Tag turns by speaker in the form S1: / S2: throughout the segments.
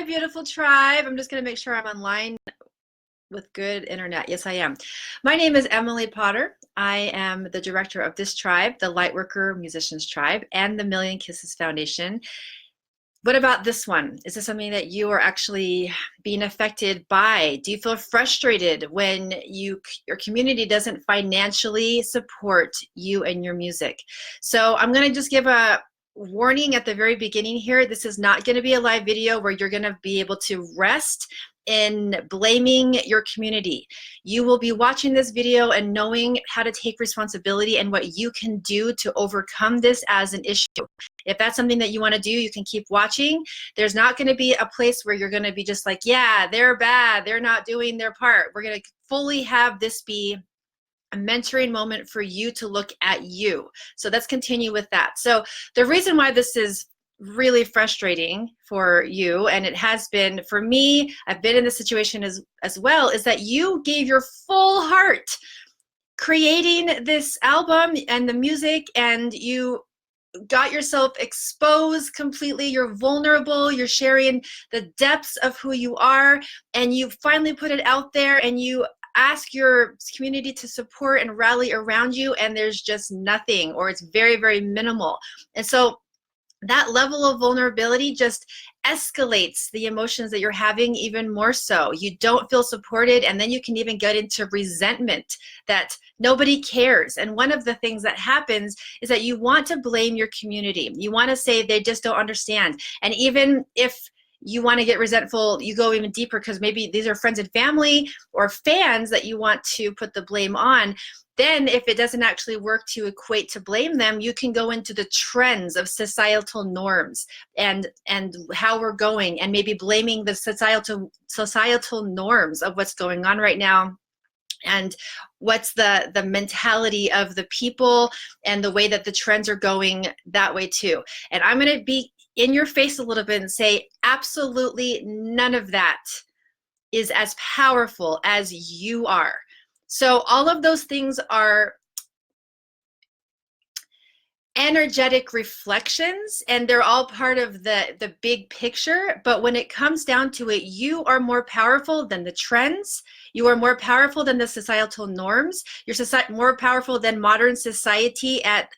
S1: my beautiful tribe. I'm just going to make sure I'm online with good internet. Yes, I am. My name is Emily Potter. I am the director of this tribe, the Lightworker Musicians Tribe, and the Million Kisses Foundation. What about this one? Is this something that you are actually being affected by? Do you feel frustrated when your community doesn't financially support you and your music? So I'm going to just give a warning at the very beginning here. This is not going to be a live video where you're going to be able to rest in blaming your community. You will be watching this video and knowing how to take responsibility and what you can do to overcome this as an issue. If that's something that you want to do, you can keep watching. There's not going to be a place where you're going to be just like, yeah, they're bad, they're not doing their part. We're going to fully have this be a mentoring moment for you to look at you. So let's continue with that. So the reason why this is really frustrating for you, and it has been for me, I've been in this situation as well, is that you gave your full heart creating this album and the music, and you got yourself exposed completely. You're vulnerable, you're sharing the depths of who you are, and you finally put it out there, and you ask your community to support and rally around you, and there's just nothing, or it's very, very minimal. And so that level of vulnerability just escalates the emotions that you're having even more so. You don't feel supported, and then you can even get into resentment that nobody cares. And one of the things that happens is that you want to blame your community. You want to say they just don't understand. And even if you want to get resentful, you go even deeper because maybe these are friends and family or fans that you want to put the blame on. Then if it doesn't actually work to equate to blame them, you can go into the trends of societal norms and how we're going, and maybe blaming the societal norms of what's going on right now, and what's the mentality of the people and the way that the trends are going that way too. And I'm going to be in your face a little bit and say absolutely none of that is as powerful as you are. So all of those things are energetic reflections, and they're all part of the big picture. But when it comes down to it, you are more powerful than the trends. You are more powerful than the societal norms. You're more powerful than modern society at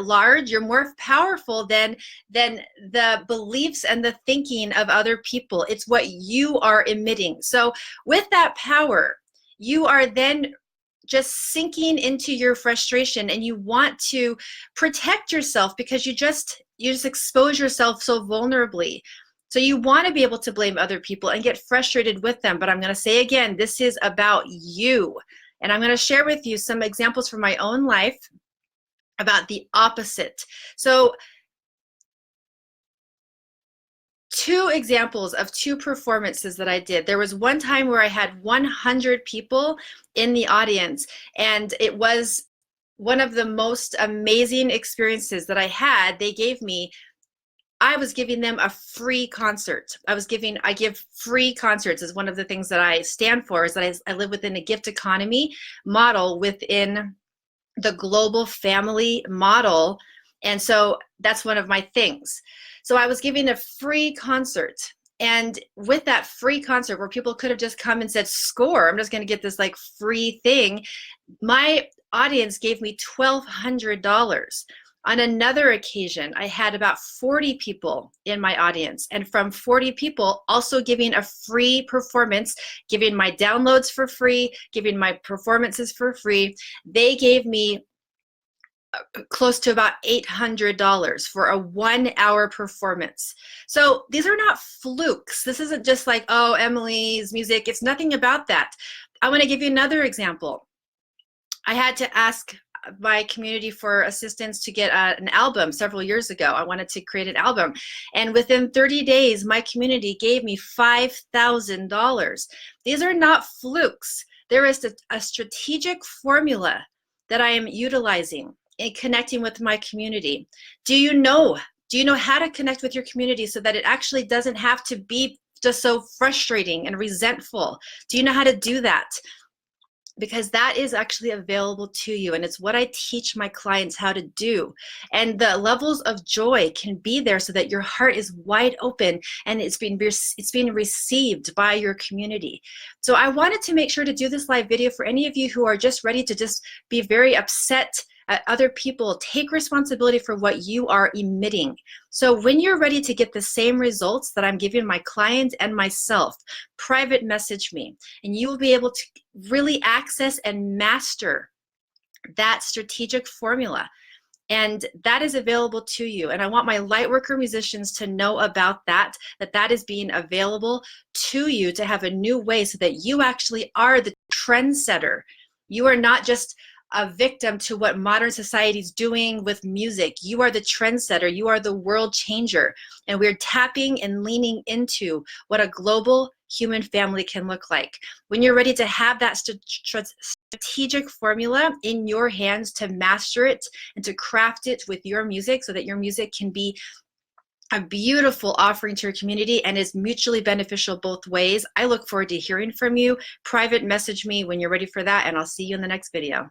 S1: large. You're more powerful than the beliefs and the thinking of other people. It's what you are emitting. So with that power, you are then just sinking into your frustration, and you want to protect yourself because you just expose yourself so vulnerably. So you want to be able to blame other people and get frustrated with them. But I'm going to say again, this is about you. And I'm going to share with you some examples from my own life about the opposite. So two examples of two performances that I did. There was one time where I had 100 people in the audience, and it was one of the most amazing experiences that I had. I was giving them a free concert. I give free concerts is one of the things that I stand for, is that I live within a gift economy model within the global family model. And so that's one of my things. So I was giving a free concert, and with that free concert where people could have just come and said, score, I'm just going to get this like free thing, my audience gave me $1,200. On another occasion, I had about 40 people in my audience, and from 40 people also giving a free performance, giving my downloads for free, giving my performances for free, they gave me close to about $800 for a 1-hour performance. So these are not flukes. This isn't just like, oh, Emily's music. It's nothing about that. I want to give you another example. I had to ask my community for assistance to get an album several years ago. I wanted to create an album, and within 30 days, my community gave me $5,000. These are not flukes. There is a strategic formula that I am utilizing in connecting with my community. Do you know how to connect with your community so that it actually doesn't have to be just so frustrating and resentful? Do you know how to do that? because that is actually available to you, and it's what I teach my clients how to do. And the levels of joy can be there so that your heart is wide open and it's being received by your community. So I wanted to make sure to do this live video for any of you who are just ready to just be very upset at other people. Take responsibility for what you are emitting. So when you're ready to get the same results that I'm giving my clients and myself, private message me, and you will be able to really access and master that strategic formula. And that is available to you. And I want my Lightworker musicians to know about that is being available to you, to have a new way so that you actually are the trendsetter. You are not just a victim to what modern society is doing with music. You are the trendsetter. You are the world changer. And we're tapping and leaning into what a global human family can look like. When you're ready to have that strategic formula in your hands to master it and to craft it with your music so that your music can be a beautiful offering to your community and is mutually beneficial both ways, I look forward to hearing from you. Private message me when you're ready for that, and I'll see you in the next video.